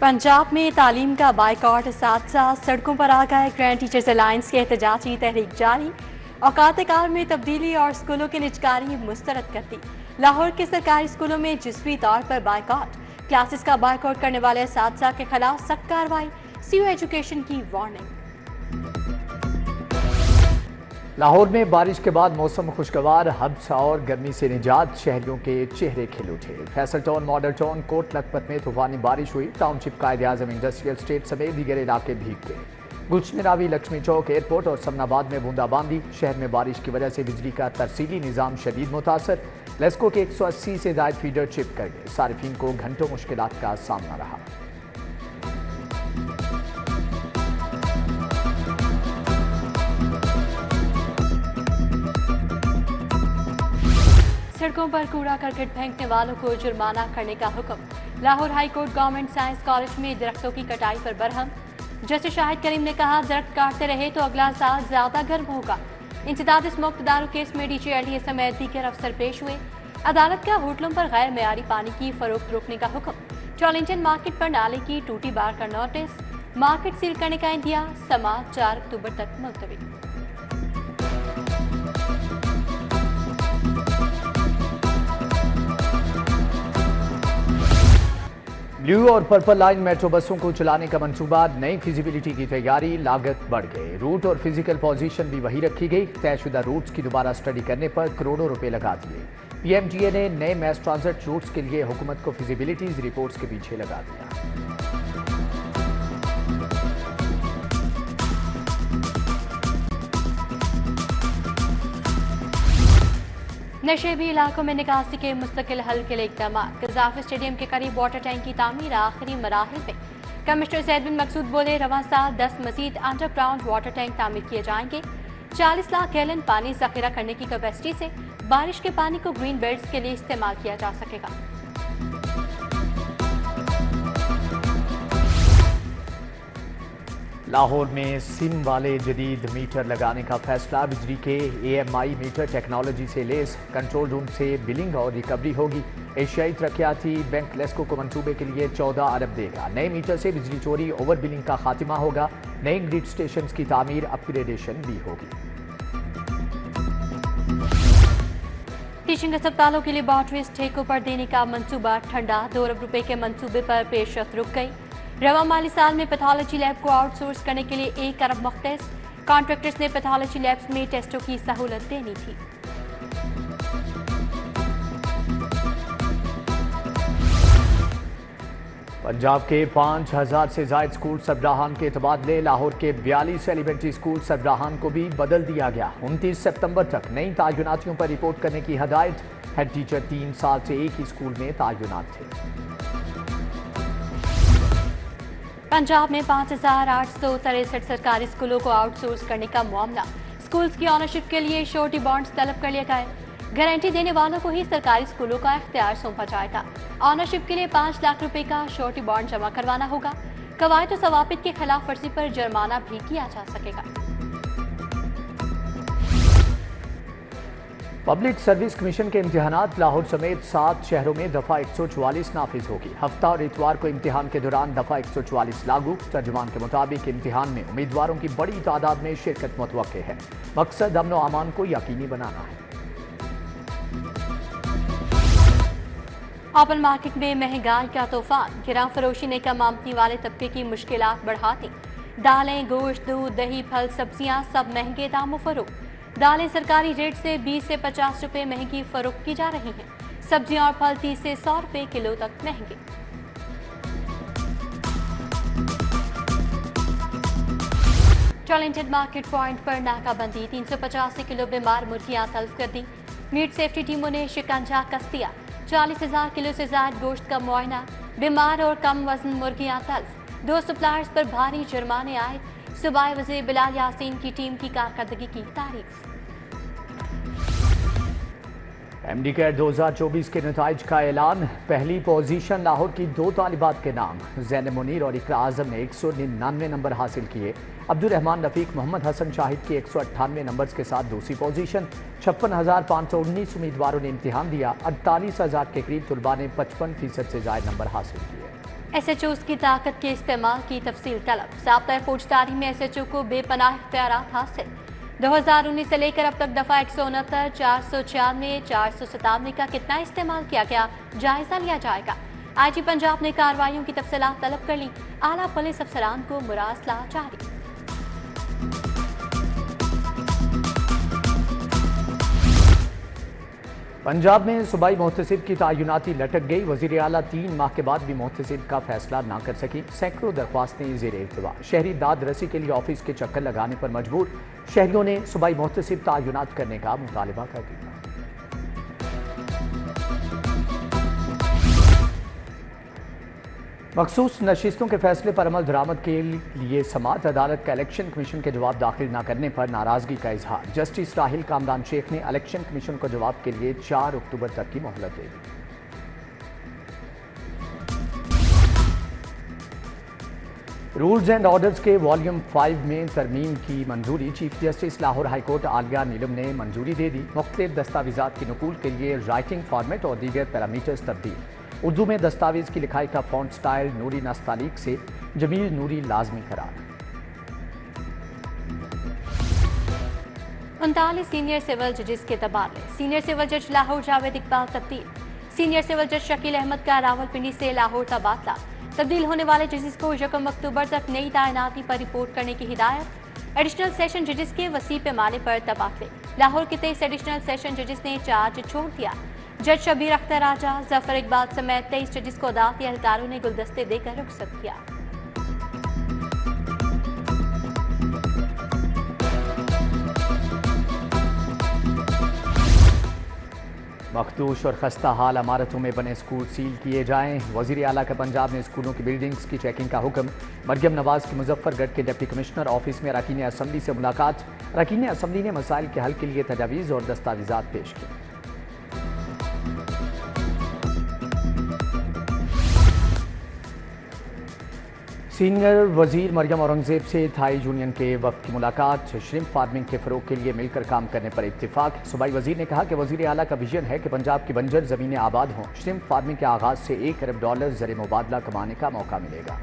पंजाब में तालीम का बाइकआउट साथ साथ सड़कों पर आ गए ग्रैंड टीचर्स अलायंस की एहतजाजी तहरीक जारी। औकात कार में तब्दीली और स्कूलों की निजकारी मुस्तरद कर दी। लाहौर के सरकारी स्कूलों में जुज़वी तौर पर बाइकआउट, क्लासेस का बाइकआउट करने वाले असातिज़ा के खिलाफ सख्त कार्रवाई, सीयू एजुकेशन की वार्निंग। लाहौर में बारिश के बाद मौसम खुशगवार, हब्स और गर्मी से निजात, शहरियों के चेहरे खिल उठे। Faisal town, model town, Kot Lakhpat में तूफानी बारिश हुई। टाउनशिप कायद-ए-आज़म इंडस्ट्रियल स्टेट समेत दीगर इलाके भीग गए। गुलशनरावी, लक्ष्मी चौक, एयरपोर्ट और समनाबाद में बूंदाबांदी। शहर में बारिश की वजह से बिजली का तरसीली निज़ाम शदीद मुतासर। लेस्को के 180 से ज़ायद फीडर चिप कर गए। सारिफीन को घंटों मुश्किलात का सामना रहा। सड़कों पर कूड़ा करकट फेंकने वालों को जुर्माना करने का हुक्म। Lahore high court government science college में दरख्तों की कटाई पर बरहम। जस्टिस शाहिद करीम ने कहा, दरख्त काटते रहे तो अगला साल ज्यादा गर्म होगा। इंसदाद मुक्त दारू केस में डीजी एलडीए समेत दीगर अफसर पेश हुए। अदालत का होटलों पर गैर मेयारी पानी की फरोख्त रोकने का हुक्म। चॉलिंटन मार्केट पर नाले की टूटी बार का नोटिस। मार्केट सील करने का इंतहा। समाअत 4 अक्टूबर तक मुलतवी। ब्लू और पर्पल लाइन मेट्रो बसों को चलाने का मंसूबा, नई फिजिबिलिटी की तैयारी, लागत बढ़ गई। रूट और फिजिकल पोजीशन भी वही रखी गई। तयशुदा रूट्स की दोबारा स्टडी करने पर करोड़ों रुपए लगा दिए। पीएमजीए ने नए मैस ट्रांजिट रूट्स के लिए हुकूमत को फिजिबिलिटीज रिपोर्ट्स के पीछे लगा दिया। नशेबी इलाकों में निकासी के मुस्तकिल हल के लिए इक़दाम। गजाफी स्टेडियम के करीब वाटर टैंक की तामीर आखिरी मराहिल में। कमिश्नर सैयद बिन मकसूद बोले, रवां साल 10 मजीद अंडरग्राउंड वाटर टैंक तामीर किए जाएंगे। 40 लाख गैलन पानी जखीरा करने की कैपेसिटी से बारिश के पानी को ग्रीन बेल्ट्स के लिए इस्तेमाल किया जा सकेगा। लाहौर में सिम वाले जदीद मीटर लगाने का फैसला। बिजली के AMI मीटर टेक्नोलॉजी से लेस। कंट्रोल रूम से बिलिंग और रिकवरी होगी। एशियाई तरक्याती बैंक लेस्को को मंसूबे के लिए 14 अरब देगा। नए मीटर से बिजली चोरी, ओवर बिलिंग का खात्मा होगा। नए ग्रिड स्टेशन की तामीर, अपग्रेडेशन भी होगी। टीचिंग अस्पतालों के लिए लैबोरेटरीज ठेकों पर देने का मंसूबा ठंडा। 2 अरब रुपए के मंसूबे पर पेशरफ्त रुक गई। रवा माली साल में पैथोलॉजी लैब को आउटसोर्स करने के लिए 1 अरब मुख्तस। कॉन्ट्रैक्टर्स ने पैथोलॉजी लैब्स में टेस्टों की सहूलत देनी थी। पंजाब के 5000 से जायद स्कूल सरबराहान के तबादले। लाहौर के 42 एलिमेंट्री स्कूल सरबराहान को भी बदल दिया गया। 29 सितंबर तक नई तायुनातियों पर रिपोर्ट करने की हदायत। हेड टीचर 3 साल से एक ही स्कूल में तायुनात थे। पंजाब में 5863 सरकारी स्कूलों को आउटसोर्स करने का मामला। स्कूल्स की ऑनरशिप के लिए श्योरिटी बॉन्ड्स तलब कर लिए गए। गारंटी देने वालों को ही सरकारी स्कूलों का इख्तियार सौंपा जाएगा। ऑनरशिप के लिए 5 लाख रुपए का श्योरिटी बॉन्ड जमा करवाना होगा। कवायद और ज़वाबित की खिलाफ वर्जी पर जुर्माना भी किया जा सकेगा। पब्लिक सर्विस कमीशन के इम्तिहानात लाहौर समेत 7 शहरों में दफ़ा 144 नाफिज होगी। हफ्ता और इतवार को इम्तिहान के दौरान दफ़ा 144 लागू। तर्जुमान के मुताबिक इम्तिहान में उम्मीदवारों की बड़ी तादाद में शिरकत मुतवक्के है। मकसद अमन व अमान को यकीनी बनाना है। ओपन मार्केट में महंगाई का तूफान। गिरां फरोशी ने कम आमदनी वाले तबके की मुश्किलात बढ़ा दी। दालें, गोश्त, दूध, दही, फल, सब्जियां सब महंगे दामों फरोख्त। दालें सरकारी रेट से 20 से 50 रुपए महंगी फरोख्त की जा रही हैं। सब्जियां और फल 30 से 100 रुपए किलो तक महंगे। चॉलिंटन मार्केट पॉइंट पर नाकाबंदी। 385 किलो बीमार मुर्गियां तल्फ कर दी। मीट सेफ्टी टीमों ने शिकंजा कस दिया। 40,000 किलो से ज्यादा गोश्त का मुआयना। बीमार और कम वजन मुर्गियां तल्फ। 2 सप्लायर्स पर भारी जुर्माने आए। सूबाई वज़ीर बिलाल यासीन की टीम की कारकर्दगी की तारीफ। MD कैट 2024 के नताइज का ऐलान। पहली पोजीशन लाहौर की 2 तालिबात के नाम। ज़ैनब मुनीर और इकरा आजम ने 199 नंबर हासिल किए। अब्दुल रहमान रफीक, मोहम्मद हसन शाहिद की 198 नंबर्स के साथ दूसरी पोजीशन। 56,519 उम्मीदवारों ने इम्तिहान दिया। 48,000 के करीब तुलबा ने 55% से ज्यादा नंबर हासिल किए। SHOs की ताकत के इस्तेमाल की तफसील तलब। ज़ाब्ता फौजदारी में SHO को बेपनाह इख्तियारात हासिल। 2019 से लेकर अब तक दफ़ा 169, 496, 497 का कितना इस्तेमाल किया गया, जायजा लिया जाएगा। IG पंजाब ने कार्रवाइयों की तफसीलात तलब कर ली। आला पुलिस अफसरान को मुरासला जारी। पंजाब में सूबाई मोहतसिब की तैनाती लटक गई। वज़ीर आला 3 माह के बाद भी मोहतसिब का फैसला ना कर सकी। सैकड़ों दरख्वास्तें ज़ेर इल्तिवा। शहरी दाद रसी के लिए ऑफिस के चक्कर लगाने पर मजबूर। शहरियों ने सूबाई मोहतसिब तैनात करने का मुतालबा कर दिया। मखसूस नशिस्तों के फैसले पर अमल दरामद के लिए समात अदालत का इलेक्शन कमीशन के जवाब दाखिल न करने पर नाराजगी का इजहार। जस्टिस राहिल कामरान शेख ने इलेक्शन कमीशन को जवाब के लिए 4 अक्टूबर तक की मोहलत दे दी। रूल्स एंड ऑर्डर्स के वॉल्यूम 5 में तरमीम की मंजूरी। Chief justice Lahore high court आलिया नीलम ने मंजूरी दे दी। मुख्तलिफ दस्तावेजात की नकूल के लिए राइटिंग फॉर्मेट और दीगर पैरामीटर्स तब्दील। उर्दू में दस्तावेज की लिखाई का फॉन्ट स्टाइल नूरी नस्तालीक से जमील नूरी लाजमी करार। 39 सीनियर सिविल जजेस के तबादले। सीनियर सिविल जज लाहौर जावेद इकबाल तब्दील। सीनियर सिविल जज शकील अहमद का रावलपिंडी से लाहौर तबादला। तब्दील होने वाले जजेस को 1 अक्टूबर तक नई तैनाती पर रिपोर्ट करने की हिदायत। एडिशनल सेशन जजेस के वसी पैमाने पर तबादले। लाहौर के 23 एडिशनल सेशन जजेस ने चार्ज छोड़ दिया। जज शबीर अख्तर राजा, जफर इकबाल समेत 23 जजेस को अदालती एहलकारों ने गुलदस्ते देकर रुखसत किया। मखदूश और खस्ता हाल इमारतों में बने स्कूल सील किए जाएं। वज़ीर आला का पंजाब ने स्कूलों की बिल्डिंग्स की चेकिंग का हुक्म। मरियम नवाज की मुजफ्फरगढ़ के डिप्टी कमिश्नर ऑफिस में अरकान असम्बली से मुलाकात। अरकान असम्बली ने मसाइल के हल के लिए तजावीज़ और दस्तावेजात पेश किए। सीनियर वजीर मरियम औरंगजेब से थाई यूनियन के वफ्द की मुलाकात। श्रिम्प फार्मिंग के फ़रोग के लिए मिलकर काम करने पर इत्तिफाक। सूबाई वजीर ने कहा कि वजीर आला का विजन है कि पंजाब की बंजर ज़मीनें आबाद हों। श्रिम्प फार्मिंग के आगाज़ से $1 अरब ज़र मुबादला कमाने का मौका मिलेगा।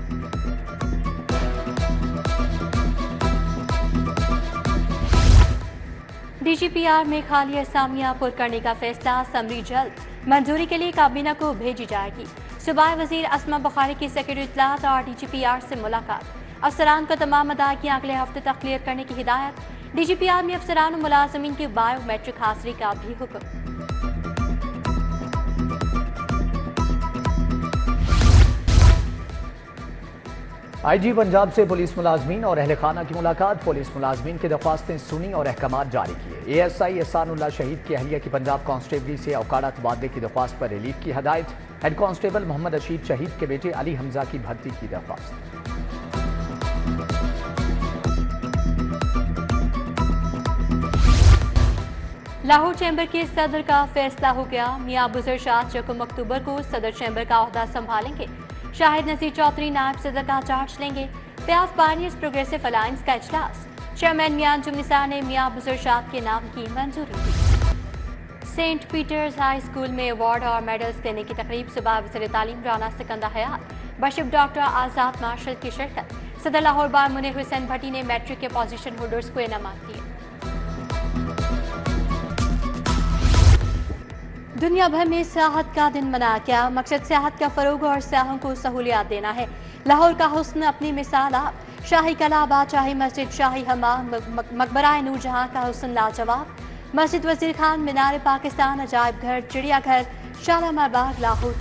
DGPR में खाली असामियां पुर करने का फैसला। समरी जल्द मंजूरी के लिए काबीना को भेजी जाएगी। सूबाई वजीर अस्मा बुखारी की सेक्रेटरी इत्तलात और DGPR से मुलाकात। अफसरान को तमाम अदायगियां अगले हफ्ते तक क्लियर करने की हिदायत। DGPR में अफसरान और मुलाजमीन की बायोमेट्रिक हाजिरी का भी हुक्म। IG पंजाब से पुलिस मुलाजमीन और अहल खाना की मुलाकात। पुलिस मुलाजमीन की दरख्वास्तें सुनी और अहकामात जारी किए। ASI एहसानुल्लाह शहीद की अहलिया की पंजाब कांस्टेबली से औकाड़ा तबादले की दरख्वास्त पर रिलीफ की हदायत। हेड कांस्टेबल मोहम्मद रशीद शहीद के बेटे अली हमजा की भर्ती की दरख्वास्त। लाहौर चैम्बर के सदर का फैसला हो गया। मियां बुज़र शाह 1 अक्टूबर को सदर चैम्बर का ओहदा संभालेंगे। शाहिद नज़ीर चौधरी नायब सदर का चार्ज लेंगे। प्याफ पार्नियर्स प्रोग्रेसिव अलायंस का इजलास। चेयरमैन मियां अंजुम निसार ने मियां बुज़र शाह के नाम की मंजूरी दी। सेंट पीटर्स हाई स्कूल में अवार्ड और मेडल्स देने की तकरीब। सुबह वज़ीर तालीम राना सिकंदर हयात, बशिप डॉक्टर आज़ाद मार्शल की शिरकत। सदर लाहौर बार मुनीर हुसैन भट्टी ने मैट्रिक के पोजीशन होल्डर्स को इनामात दिए। दुनिया भर में सियाहत का दिन मनाया गया। मकसद सियाहत का फरोग और सियाहों को सहूलियात देना है। लाहौर का हुस्न अपनी मिसाल आप। शाही कला, बादशाही मस्जिद, शाही हमाम, मकबरा नूरजहां का हुस्न लाजवाब। मस्जिद वजीर खान, मीनार पाकिस्तान, अजायब घर, चिड़ियाघर, शालामार बाग लाहौर।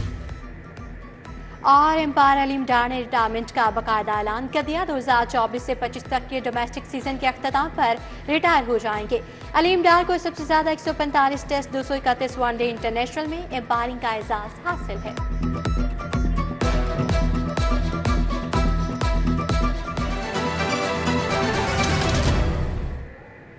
और एम्पायर अलीम डार ने रिटायरमेंट का बाकायदा ऐलान कर दिया। 2024 से 25 तक के डोमेस्टिक सीजन के अख्ताम पर रिटायर हो जाएंगे। अलीम डार को सबसे ज्यादा 145 टेस्ट, 231 वनडे इंटरनेशनल में एम्पायरिंग का एजाज हासिल है।